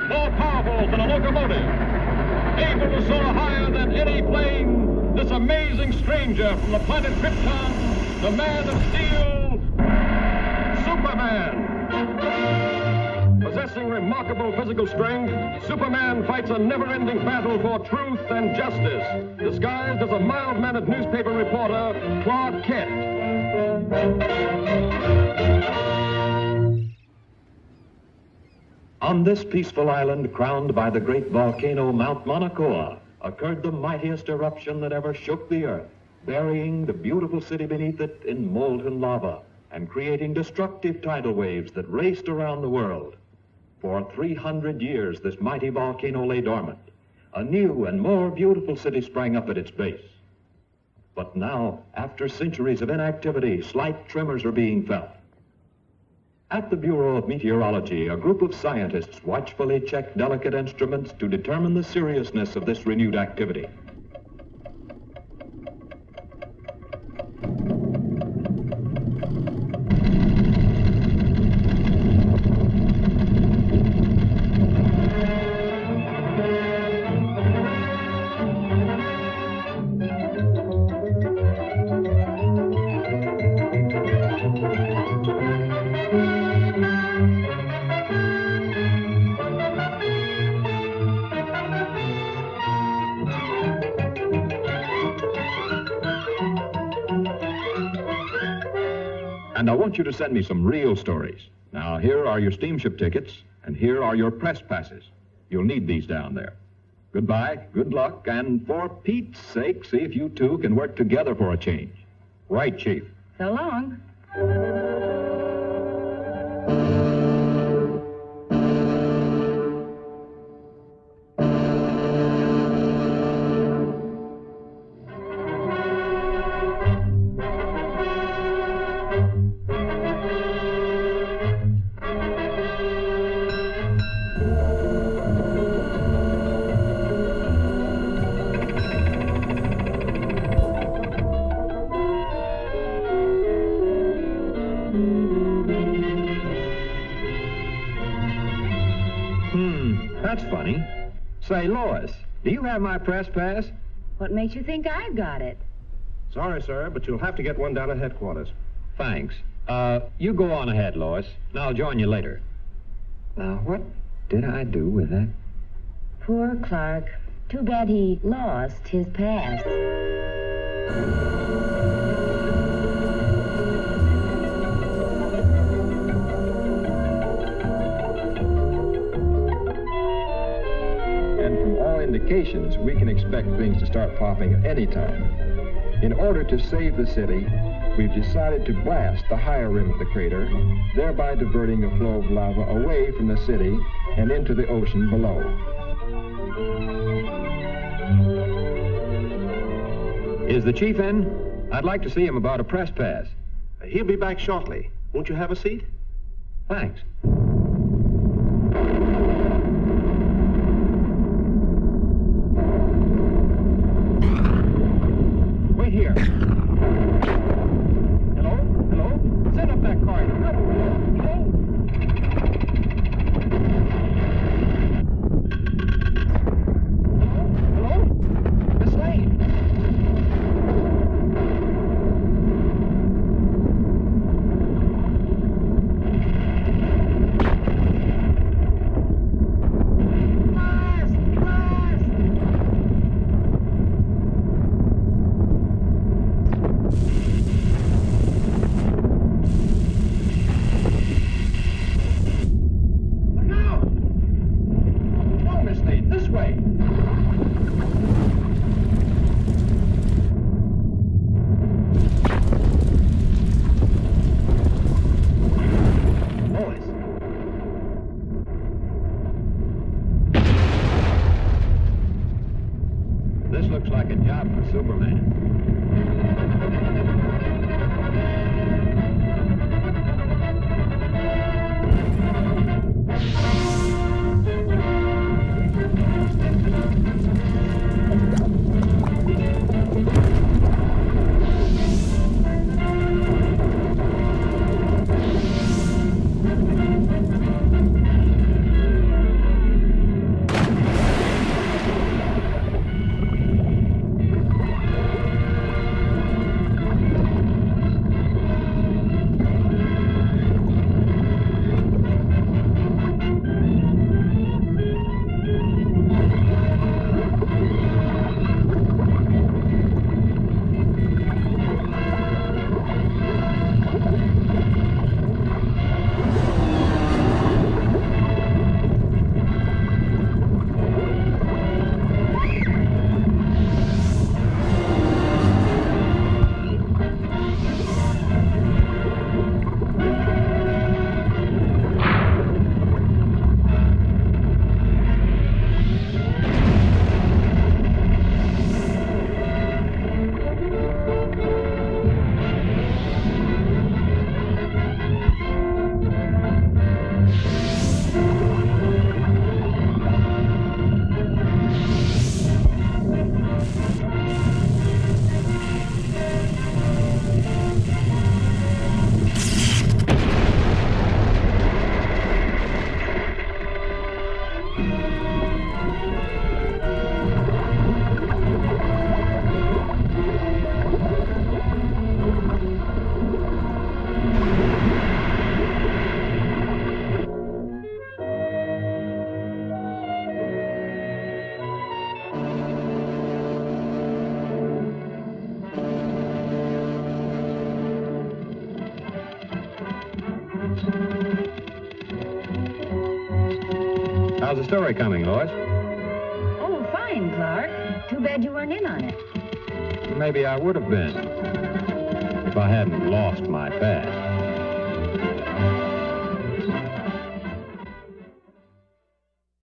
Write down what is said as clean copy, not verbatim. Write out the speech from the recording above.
more powerful than a locomotive, able to soar higher than any plane, this amazing stranger from the planet Krypton, the Man of Steel, Superman. Possessing remarkable physical strength, Superman fights a never-ending battle for truth and justice, disguised as a mild-mannered newspaper reporter, Clark Kent. On this peaceful island, crowned by the great volcano Mount Mauna Kea, occurred the mightiest eruption that ever shook the earth, burying the beautiful city beneath it in molten lava and creating destructive tidal waves that raced around the world. For 300 years, this mighty volcano lay dormant. A new and more beautiful city sprang up at its base. But now, after centuries of inactivity, slight tremors are being felt. At the Bureau of Meteorology, a group of scientists watchfully check delicate instruments to determine the seriousness of this renewed activity. And I want you to send me some real stories. Now, here are your steamship tickets, and here are your press passes. You'll need these down there. Goodbye, good luck, and for Pete's sake, see if you two can work together for a change. Right, Chief? So long. That's funny. Say, Lois, do you have my press pass? What makes you think I've got it? Sorry, sir, but you'll have to get one down at headquarters. Thanks. You go on ahead, Lois, and I'll join you later. Now, what did I do with that? Poor Clark. Too bad he lost his pass. Indications, we can expect things to start popping at any time. In order to save the city, we've decided to blast the higher rim of the crater, thereby diverting a flow of lava away from the city and into the ocean below. Is the chief in? I'd like to see him about a press pass. He'll be back shortly. Won't you have a seat? Thanks. Here. Hello? Hello? Send up that car. Hello? Hello? Miss Lane? How's the story coming, Lois? Oh, fine, Clark. Too bad you weren't in on it. Maybe I would have been if I hadn't lost my past.